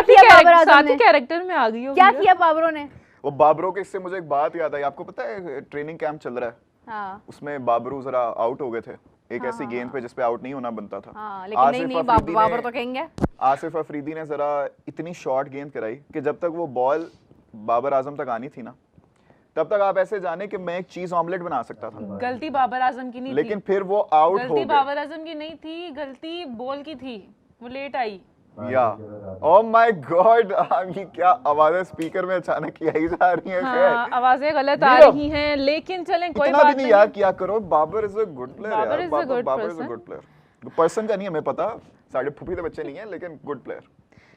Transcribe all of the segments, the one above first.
किया बाबर आजम साथ ने? ही कैरेक्टर में आ गई हो। क्या किया बाबरों ने? वो बाबरों के इससे मुझे एक बात याद आई, आपको पता है ट्रेनिंग कैंप चल रहा है, हाँ उसमें बाबरू जरा आउट हो गए थे एक हाँ, ऐसी हाँ, गेंद पे जिसपे आउट नहीं होना बनता था। हाँ, लेकिन नहीं नहीं बाबर तो कहेंगे। आसिफ अफरीदी ने जरा इतनी शॉर्ट गेंद कराई कि जब तक वो बॉल बाबर आजम तक आनी थी ना, तब तक आप ऐसे जाने कि मैं एक चीज ऑमलेट बना सकता था। गलती बाबर आजम की नहीं लेकिन थी, फिर वो आउट हो गलती गए। बाबर आजम की नहीं थी, गलती बॉल की थी, वो लेट आई। या ओह माय गॉड, ये क्या आवाजें स्पीकर में अचानक की आई जा रही हैं। हाँ, आवाजें गलत आ नीरव, रही हैं, लेकिन चलें कोई इतना भी बात नहीं नहीं। यार किया करो। Babar is a good player Babar यार, is a good Babar is a person. Good player. Person का नहीं हमें पता, साढ़े फूफी के बच्चे नहीं है, लेकिन गुड प्लेयर।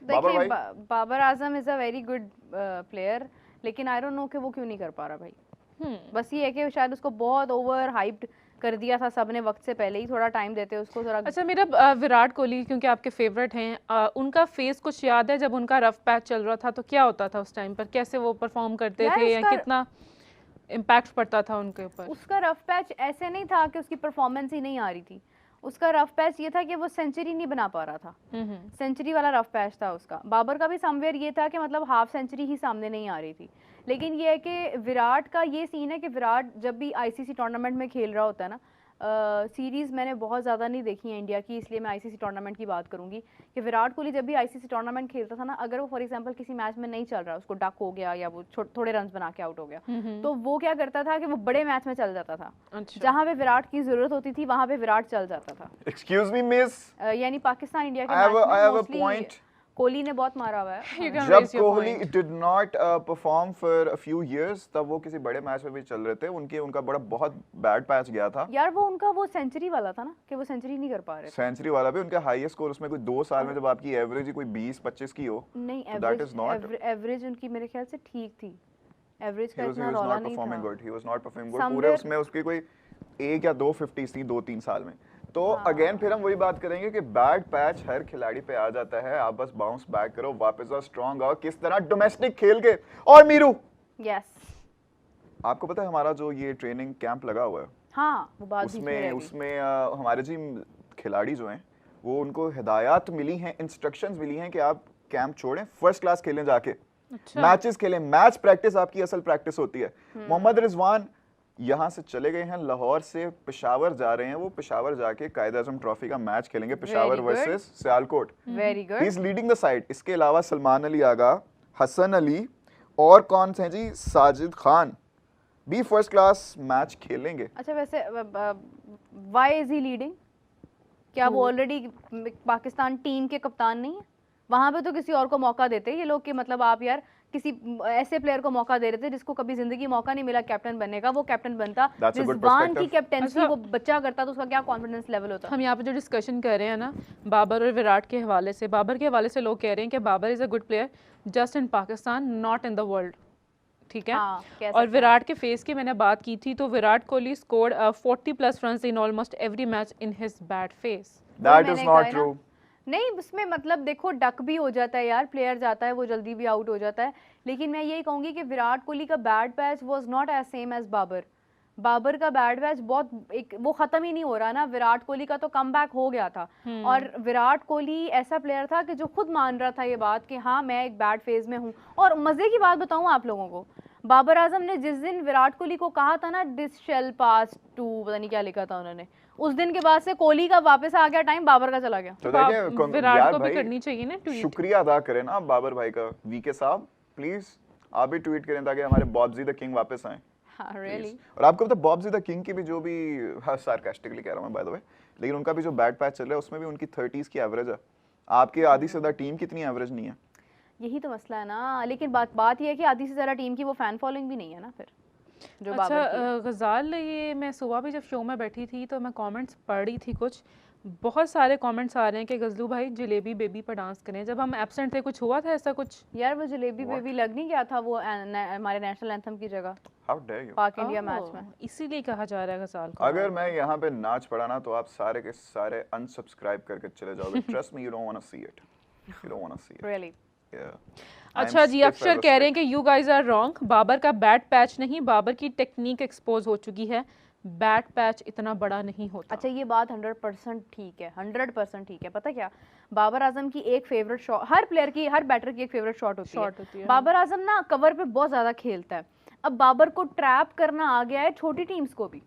बाबर देखिए भाई, Babar Azam is a very good player, लेकिन आई डोंट नो कि वो क्यों नहीं कर पा रहा भाई। बस ये है कि शायद उसको बहुत ओवर हाइप्ड कर दिया था सबने वक्त से पहले ही, थोड़ा टाइम देते उसको थोड़ा। अच्छा, मेरा विराट कोहली क्योंकि आपके फेवरेट हैं, उनका फेस कुछ याद है जब उनका रफ पैच चल रहा था तो क्या होता था उस टाइम पर, कैसे वो परफॉर्म करते यार थे या उसका- कितना इम्पैक्ट पड़ता था उनके ऊपर? उसका रफ पैच ऐसे नहीं था कि उसकी परफॉर्मेंस ही नहीं आ रही थी, उसका रफ पैच ये था कि वो सेंचुरी नहीं बना पा रहा था, सेंचुरी वाला रफ पैच था उसका। बाबर का भी समवेयर ये था कि मतलब हाफ सेंचुरी ही सामने नहीं आ रही थी। लेकिन ये है कि विराट का ये सीन है कि विराट जब भी आईसीसी टूर्नामेंट में खेल रहा होता है ना, सीरीज़ मैंने बहुत ज़्यादा नहीं देखी है इंडिया की, इसलिए मैं आईसीसी टूर्नामेंट की बात करूंगी कि विराट कोहली जब भी आईसीसी टूर्नामेंट खेलता था ना, अगर वो फॉर एग्जांपल किसी मैच में नहीं चल रहा, उसको डक हो गया या वो थोड़े रन बना के आउट हो गया, तो वो क्या करता था कि वो बड़े मैच में चल जाता था। अच्छा। जहाँ पे विराट की जरूरत होती थी वहाँ पे विराट चल जाता था। एक्सक्यूज मी मिस, यानी पाकिस्तान इंडिया के I have a- match I में have a mostly point. Kohli ने बहुत मारा हुआ है। You can जब raise your Kohli point. Did not perform for a few years, तब वो किसी बड़े मैच में भी चल रहे थे, उनका बहुत बैड पैच गया था। यार वो उनका वो सेंचुरी वाला था ना कि वो सेंचुरी नहीं कर पा रहे थे। सेंचुरी वाला भी उनका हाईएस्ट स्कोर उसमें कोई 2 साल में जब आपकी एवरेज ही कोई 20-25 की हो, नहीं, so that is not- average उनकी मेरे ख्याल से ठीक थी, एवरेज का he was इतना रौला not नहीं performing था। good, he was not performing good। Somewhere- पूरे उसमें उसकी कोई 1 या 2 50s थी 2-3 साल में। तो अगेन फिर हम वही बात करेंगे कि बैड पैच हर खिलाड़ी पे आ जाता है, आप बस बाउंस बैक करो, वापस आओ, स्ट्रांग आओ, किस तरह डोमेस्टिक खेल के। और मीरू, यस, आपको पता है हमारा जो ये ट्रेनिंग कैंप लगा हुआ है, हाँ वो बात बीच में रह गई। उसमें हमारे जी खिलाड़ी जो हैं, वो उनको हिदायत मिली हैं, इंस्ट्रक्शंस मिली हैं कि आप कैंप छोड़ें, फर्स्ट क्लास खेलें जाके, मैचेस खेलें, मैच प्रैक्टिस आपकी असल प्रैक्टिस होती है। मोहम्मद रिजवान यहाँ से चले गए हैं, लाहौर से पेशावर जा रहे हैं, वो पेशावर जाके कायद आजम ट्रॉफी का मैच खेलेंगे, Peshawar Very good. Versus Sialkot. Very he good. Is leading the side. इसके अलावा सलमान अली आगा, हसन अली और कौन से हैं जी, साजिद खान भी फर्स्ट क्लास मैच खेलेंगे। अच्छा वैसे व्हाई इज ही लीडिंग? क्या वो ऑलरेडी पाकिस्तान टीम के कप्तान नहीं है? वहां पे तो किसी और को मौका देते ये लोग कि मतलब आप यार किसी ऐसे प्लेयर को मौका दे रहे थे जिसको कभी जिंदगी मौका नहीं मिला कैप्टन बनने का, वो कैप्टन बनता, That's a good रिजवान की perspective. कैप्टेंसी अच्छा। वो बच्चा करता तो उसका क्या कॉन्फिडेंस लेवल होता। हम यहाँ पे जो डिस्कशन कर रहे हैं ना बाबर और विराट के हवाले से, बाबर के हवाले से लोग कह रहे हैं कि Babar is a good player just in Pakistan, not in the world, ठीक है। हाँ, कह सकते और हैं। विराट के फेस की मैंने बात की थी, तो Virat Kohli scored 40+ runs in almost every match in his bad face. That मैंने इज कहा नॉट है ना। ट्रू। नहीं उसमें मतलब देखो डक भी हो जाता है यार, प्लेयर जाता है वो जल्दी भी आउट हो जाता है, लेकिन मैं यही कहूंगी कि विराट कोहली का bad patch was not as same as Babar. Babar का बैड पैच बहुत एक वो खत्म ही नहीं हो रहा ना, विराट कोहली का तो कमबैक हो गया था। और विराट कोहली ऐसा प्लेयर था कि जो खुद मान रहा था ये बात कि हाँ मैं एक बैड फेज में हूँ। और मजे की बात बताऊँ आप लोगों को, बाबर आजम ने जिस दिन विराट कोहली को कहा था ना दिस शेल पास टू, पता नहीं क्या लिखा था उन्होंने, उस दिन के बाद से कोहली का वापस आ गया टाइम, बाबर का चला गया। तो देखिए विराट यार को भी भाई, करनी चाहिए ना ट्वीट। शुक्रिया अदा करें ना बाबर भाई का। वीके साहब प्लीज आप भी ट्वीट करें ताकि हमारे बॉब्जी द किंग वापस आए। हाँ रियली। और आपको पता बॉब्जी द किंग की भी जो भी, हाँ सार्कास्टिकली कह रहा हूँ मैं बाय द वे, लेकिन उनका भी जो बैट पैच चल रहा है उसमें भी उनकी 30s की एवरेज है। आपकी आधी से ज्यादा टीम कितनी एवरेज नहीं है। यही तो मसला है ना, लेकिन बात ये है कि आधी से ज़्यादा टीम की वो फैन फॉलोइंग भी नहीं है ना फिर जो बाबर की है। अच्छा गज़ाल, ये मैं सुबह भी जब शो में बैठी थी तो मैं कमेंट्स पढ़ रही थी, कुछ बहुत सारे कमेंट्स आ रहे हैं कि गजलू भाई जलेबी बेबी पर डांस करें, जब हम एब्सेंट थे कुछ हुआ था ऐसा कुछ? यार वो जलेबी बेबी लग नहीं गया था वो हमारे नेशनल एंथम की जगह हाउ डेयर यू। पाक इंडिया मैच में। इसीलिए कहा जा रहा है गज़ाल को। अगर मैं यहाँ पे नाच पड़ा ना तो आप सारे के सारे अनसब्सक्राइब करके चले जाओगे। Trust me, you don't want to see it, you don't want to see it. Really. अच्छा जी, अक्षर कह रहे हैं कि you guys are wrong, Babar का बैड पैच नहीं, बाबर की टेक्निक एक्सपोज हो चुकी है, बैट पैच इतना बड़ा नहीं होता। अच्छा ये बात 100% ठीक है, 100% ठीक है। पता क्या, बाबर आजम की एक फेवरेट शॉट, हर प्लेयर की, हर बैटर की एक फेवरेट शॉट होती है। बाबर आजम ना कवर पे बहुत ज्यादा खेलता है। अब बाबर को ट्रैप करना आ गया है छोटी टीम्स को भी।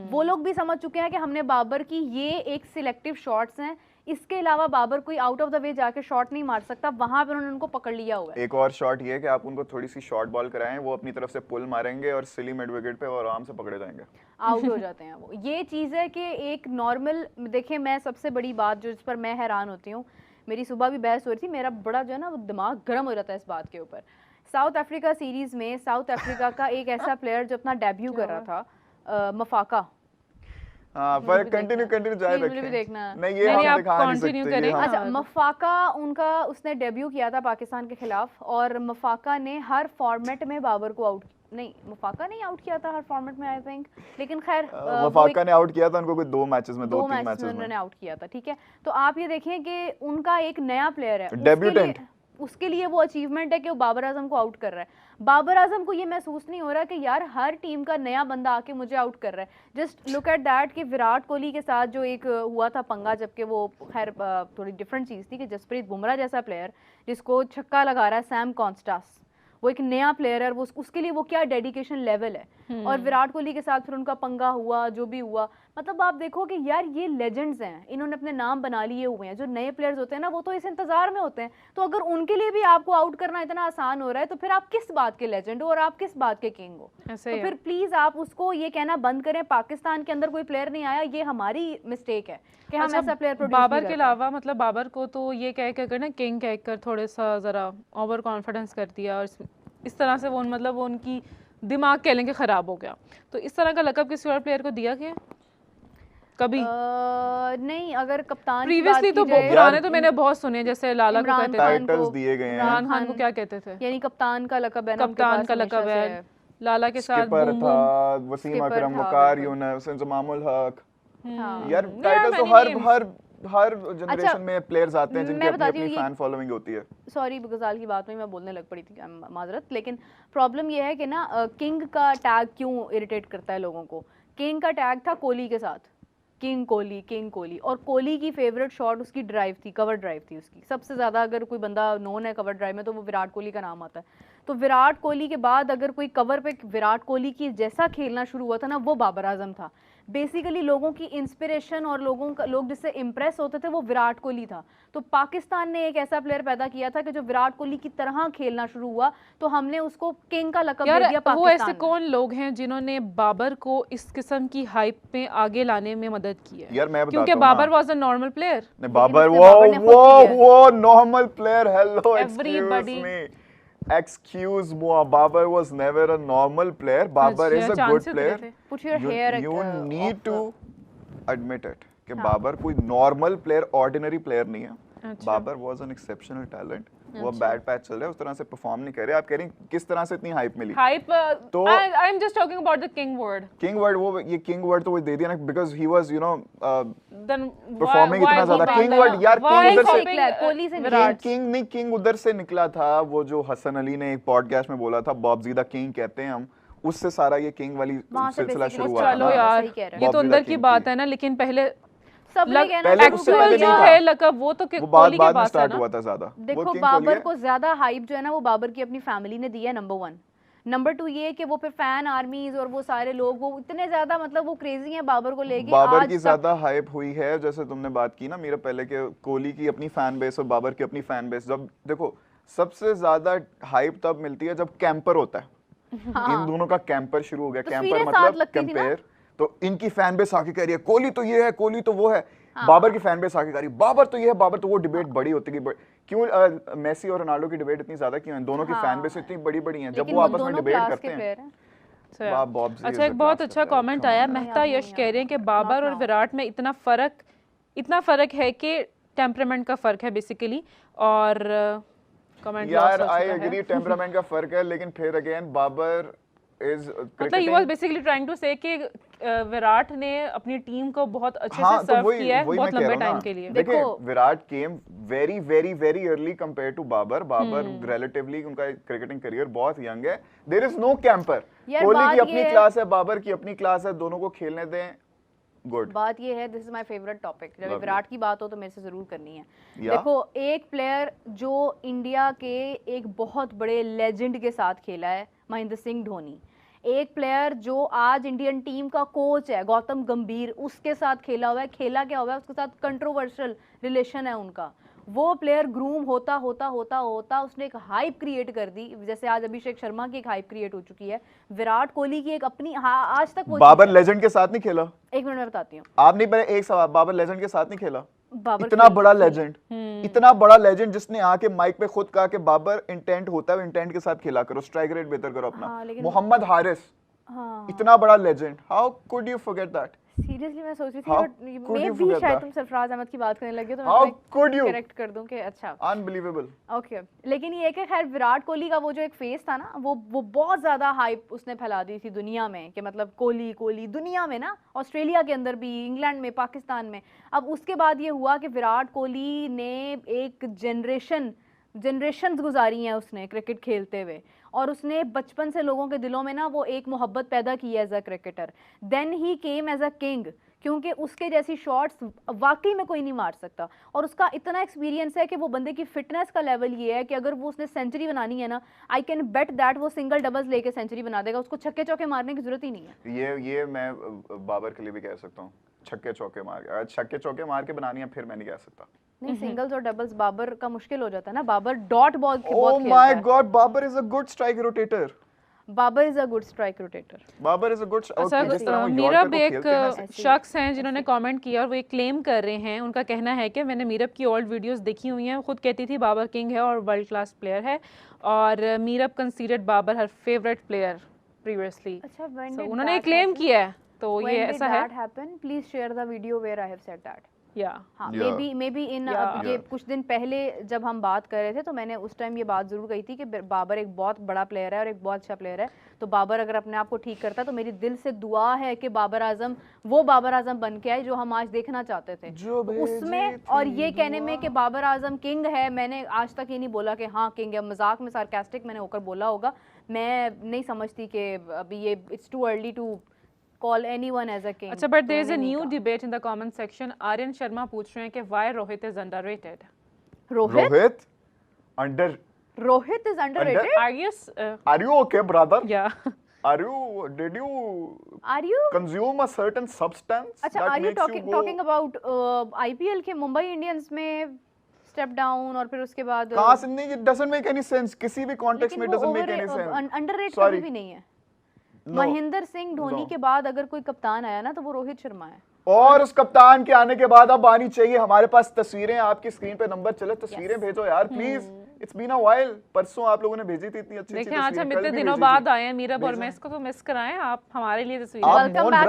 वो लोग भी समझ चुके हैं कि हमने बाबर की ये एक सिलेक्टिव शॉट्स हैं, इसके अलावा बाबर कोई आउट ऑफ द वे जाके शॉट नहीं मार सकता, वहां पे उन्होंने उनको पकड़ लिया हुआ है। एक और शॉट ये है कि आप उनको थोड़ी सी शॉर्ट बॉल कराएं, वो अपनी तरफ से पुल मारेंगे और सिली मिड विकेट पे वो आराम से पकड़े जाएंगे, आउट हो जाते हैं वो। ये चीज़ है कि एक नॉर्मल, देखिए मैं सबसे बड़ी बात जो इस पर मैं हैरान होती हूँ, मेरी सुबह भी बहस हो रही थी, मेरा बड़ा जो है ना वो दिमाग गर्म हो जाता है इस बात के ऊपर। साउथ अफ्रीका सीरीज में साउथ अफ्रीका का एक ऐसा प्लेयर जो अपना डेब्यू कर रहा था, मफाका। हाँ पर कंटिन्यू जाए मुझे भी देखना है। नहीं, ये हम दिखा नहीं सकते, ये हम अच्छा मफाका उनका उसने डेब्यू किया था पाकिस्तान के खिलाफ, और मफाका ने हर फॉर्मेट में बाबर को आउट, नहीं मफाका नहीं आउट किया था हर फॉर्मेट में आई थिंक, लेकिन खैर मफाका ने आउट किया था उनको कोई 2 मैचेस में, 2-3 मैचेस में उन्होंने आउट किया था। ठीक है, तो आप ये देखें कि उनका एक नया प्लेयर है, डेब्यूटेंट, उसके लिए वो अचीवमेंट है कि वो बाबर आजम को आउट कर रहा है। बाबर आजम को ये महसूस नहीं हो रहा कि यार हर टीम का नया बंदा आके मुझे आउट कर रहा है। जस्ट लुक एट दैट कि विराट कोहली के साथ जो एक हुआ था पंगा, जबकि वो खैर थोड़ी डिफरेंट चीज़ थी कि जसप्रीत बुमराह जैसा प्लेयर जिसको छक्का लगा रहा है सैम कॉन्स्टास, वो एक नया प्लेयर है, वो उसके लिए वो क्या डेडिकेशन लेवल है। और विराट कोहली के साथ फिर उनका पंगा हुआ जो भी हुआ, मतलब आप देखो कि यार ये लेजेंड्स हैं, इन्होंने अपने नाम बना लिए हुए हैं। जो नए प्लेयर्स होते हैं ना वो तो इस इंतजार में होते हैं, तो अगर उनके लिए भी आपको आउट करना इतना आसान हो रहा है तो फिर आप किस बात के लेजेंड हो और आप किस बात के किंग हो। तो फिर प्लीज आप उसको ये कहना बंद करें पाकिस्तान के अंदर कोई प्लेयर नहीं आया, ये हमारी मिस्टेक है कि हम ऐसा प्लेयर प्रोड्यूस नहीं बाबर के अलावा, मतलब बाबर को तो ये कह कर ना किंग कह कर थोड़ा सा जरा ओवर कॉन्फिडेंस कर दिया, और इस तरह से वो मतलब वो उनकी दिमाग कह लेंगे खराब हो गया। तो इस तरह का लकब किसी और प्लेयर को दिया गया कभी? नहीं, अगर कप्तान प्रीवियसली तो पुराने तो मैंने बहुत सुने, जैसे लाला को कहते थे, टाइटल्स दिए गए हैं, इमरान खान को क्या कहते थे, यानी कप्तान का लकब है ना, कप्तान का लकब है। लाला के साथ स्किपर था, वसीम अकरम, वकार यूनुस, इंजमामुल हक, यार टाइटल्स तो हर जनरेशन में प्लेयर्स आते हैं जिनकी अपनी फैन फॉलोइंग होती है। सॉरी गजाल की बात में मैं बोलने लग पड़ी थी, माजरत, लेकिन प्रॉब्लम ये है कि ना किंग का टैग क्यों इरिटेट करता है लोगों को। किंग का टैग था कोहली के साथ, किंग कोहली, और कोहली की फेवरेट शॉट उसकी ड्राइव थी, कवर ड्राइव थी उसकी सबसे ज़्यादा। अगर कोई बंदा नोन है कवर ड्राइव में तो वो विराट कोहली का नाम आता है। तो विराट कोहली के बाद अगर कोई कवर पे विराट कोहली की जैसा खेलना शुरू हुआ था ना, वो बाबर आजम था। बेसिकली लोगों की इंस्पिरेशन और लोग जिससे इम्प्रेस होते थे वो विराट कोहली था। तो पाकिस्तान ने एक ऐसा प्लेयर पैदा किया था कि जो विराट कोहली की तरह खेलना शुरू हुआ, तो हमने उसको किंग का लक़ब दे दिया पाकिस्तान। वो ऐसे कौन लोग हैं जिन्होंने बाबर को इस किस्म की हाइप में आगे लाने में मदद की है? यार मैं बताता हूं, क्योंकि Babar was a normal player. Babar वो normal player, hello excuse me, excuse me, Babar was never a normal player. Babar is a good player. Put your hair. You need to admit it कि बाबर कोई नॉर्मल प्लेयर, ऑर्डिनरी प्लेयर नहीं है। Babar was an exceptional talent. वो bad patch चल रहा है, उस तरह से परफॉर्म नहीं कर रहे। आप कह रही हैं किस तरह से इतनी हाइप मिली? तो I am just talking about the king word, वो ये किंग वर्ड तो वो दे दिया ना, because he was you know then performing इतना ज्यादा। किंग वर्ड यार, किंग उधर से, कोहली से विराट, किंग नहीं, किंग उधर से निकला था। वो जो हसन अली ने एक पॉडकास्ट में बोला था, बॉबजीदा किंग कहते हैं हम, उससे सारा ये किंग वाली सिलसिला शुरू हुआ था। चलो यार, ये तो अंदर की बात है ना, लेकिन पहले पहले उससे पहले जो है लकब वो तो कोहली के पास स्टार्ट हुआ था ज्यादा। देखो बाबर को ज्यादा हाइप जो है ना वो बाबर की अपनी फैमिली ने दी है, नंबर 1। नंबर 2 ये कि वो फिर फैन आर्मीज और वो सारे लोग वो इतने ज्यादा मतलब वो क्रेजी हैं बाबर को लेके। बाबर की ज्यादा हाइप हुई है, जैसे तुमने बात की ना मेरा पहले के कोहली की अपनी फैन बेस और बाबर की अपनी फैन बेस। जब देखो सबसे ज्यादा हाइप तब मिलती है जब कैंपर होता है। इन दोनों का कैंपर शुरू हो गया, कैंपर मतलब कंपेयर। तो इनकी फैन बेस आके कह रही है कोहली तो ये है, कोहली तो वो है। बाबर की फैन बेस आके कह रही है बाबर तो ये है, बाबर तो वो। डिबेट बड़ी होती गई। क्यों मेसी और रोनाल्डो की डिबेट इतनी ज्यादा क्यों है? दोनों की फैन बेस इतनी बड़ी हैं, जब वो आपस में डिबेट करते हैं। अच्छा, एक बहुत अच्छा कमेंट आया, मेहता यश कह रहे हैं कि बाबर और विराट में इतना फर्क है कि टेम्परामेंट का फर्क है बेसिकली। और कमेंट यार आई एग्री टेम्परामेंट का फर्क है, लेकिन फिर अगेन बाबर is मतलब he was basically trying to say कि विराट ने अपनी टीम को बहुत अच्छे हाँ, से तो सर्व वही किया है वही बहुत मैं कह लंबे रहा हूँ टाइम ना। के लिए। देखिए देखो- Virat came very very very early compare to Babar. Babar relatively उनका क्रिकेटिंग करियर बहुत यंग है। There is no camper. यार, कोहली बात की ये अपनी है- क्लास है, बाबर की अपनी क्लास है, दोनों को खेलने दें। गुड। बात ये है, this is my favourite topic, जब Lovely. विराट की बात हो तो मेरे से जरूर करनी है। या? देखो, एक प्लेयर जो इंडिया के एक बहुत बड़े लेजेंड के साथ खेला है, महेंद्र सिंह धोनी। एक प्लेयर जो आज इंडियन टीम का कोच है, गौतम गंभीर, उसके साथ खेला हुआ है। खेला क्या हुआ है, उसके साथ कंट्रोवर्शियल रिलेशन है उनका। वो प्लेयर ग्रूम होता होता होता होता उसने एक हाइप क्रिएट कर दी, जैसे आज अभिषेक शर्मा की एक हाइप क्रिएट हो चुकी है। विराट कोहली की एक अपनी, हाँ, आज तक वो बाबर चीज़ है। लेजेंड के साथ नहीं खेला। एक मिनट में बताती हूँ। आप नहीं, पहले एक सवाल, बाबर लेजेंड के साथ नहीं खेला? बाबर इतना खेल- बड़ा लेजेंड, इतना बड़ा लेजेंड जिसने आके माइक पे खुद कहा कि बाबर इंटेंट होता है, इंटेंट के साथ खेला करो, स्ट्राइक रेट बेहतर करो अपना। हाँ, लेकिन- मोहम्मद हारिस, हाँ, इतना बड़ा legend, how could you forget that? Seriously मैं सोच रही थी, How but could may you भी forget शायद that? तुम सरफराज अहमद की बात करने लगे तो How मैं could you? करेक्ट कर दूं कि अच्छा, अनबिलीवेबल। ओके। लेकिन ये कि खैर विराट कोहली का वो जो एक फेस था ना, वो बहुत ज्यादा हाइप उसने फैला दी थी दुनिया में, कि मतलब कोहली कोहली दुनिया में ना, ऑस्ट्रेलिया के अंदर भी, इंग्लैंड में, पाकिस्तान में। अब उसके बाद ये हुआ कि विराट कोहली ने एक जनरेशंस गुजारी हैं उसने क्रिकेट खेलते हुए, और उसने बचपन से लोगों के दिलों में ना वो एक मोहब्बत पैदा की है as a cricketer. Then he came as a king, क्योंकि उसके जैसी शॉट्स वाकई में कोई नहीं मार सकता। और उसका इतना एक्सपीरियंस है कि वो बंदे की फिटनेस का लेवल ये है कि अगर वो उसने सेंचुरी बनानी है ना, आई कैन बेट दैट वो सिंगल डबल्स लेके सेंचुरी बना देगा, उसको छक्के चौके मारने की जरूरत ही नहीं है। ये मैं बाबर के लिए भी कह सकता हूँ, छक्के चौके मार के, अगर छक्के चौके मार के बनानी है फिर मैं नहीं कह सकता। नहीं, सिंगल्स और डबल्स बाबर का मुश्किल हो जाता है ना। बाबर डॉट बॉल ओह बहुत खेलता माय है। God, Babar is a good strike rotator. Babar is a good strike rotator. Babar is a good, अच्छा, मीरब एक शख्स हैं जिन्होंने कमेंट किया और वो एक क्लेम कर रहे हैं। उनका कहना है कि मैंने मीरब की ओल्ड वीडियोस देखी हुई हैं, वो खुद कहती थी बाबर किंग है और वर्ल्ड क्लास प्लेयर है, और Meerab considered Babar her favourite player previously. अच्छा, when So, did उन्होंने that क्लेम happen? किया है, तो When ये did ऐसा है। that happen? Please share the video where I have said that. या हाँ, Yeah. May be in Yeah. ये कुछ दिन पहले जब हम बात कर रहे थे तो मैंने उस टाइम ये बात जरूर कही थी कि बाबर एक बहुत बड़ा प्लेयर है और एक बहुत अच्छा प्लेयर है। तो बाबर अगर अपने आप को ठीक करता तो मेरी दिल से दुआ है कि बाबर आजम वो बाबर आजम बन के आए जो हम आज देखना चाहते थे। जो तो उसमें और ये कहने में कि बाबर आजम किंग है, मैंने आज तक ये नहीं बोला कि हाँ किंग है, मजाक में सार्कास्टिक मैंने होकर बोला होगा। मैं नहीं समझती कि अभी ये it's too early to call anyone as a king. अच्छा, बट तो देयर इज अ मैंने नहीं न्यू कहा। Debate in the comment section. Aryan Sharma पूछ रहे हैं कि why Rohit is underrated. Rohit under, Rohit is underrated. Are you are you okay brother? या Are you, did you are you consume a certain substance अच्छा, that are you makes you go? Talking about IPL के Mumbai Indians में step down और फिर उसके बाद कहाँ से नहीं, it doesn't make any sense, किसी भी context में doesn't make any sense. Underrate Sorry. कभी भी नहीं है। No. महेंद्र सिंह धोनी No. के बाद अगर कोई कप्तान आया ना तो वो रोहित शर्मा है। और उस कप्तान के आने के बाद अब आनी चाहिए हमारे पास तस्वीरें, आपकी स्क्रीन पे नंबर चले, तस्वीरें भेजो यार please. It's been a while, परसों आप लोगों ने भेजी थी इतनी अच्छी देखिए आज हम कल इतने भी दिनों भेजी बाद थी। आए हैं मीरब, और मैं इसको तो मिस कराएं आप हमारे लिए तस्वीर। आप वेलकम मौन बैक व्रत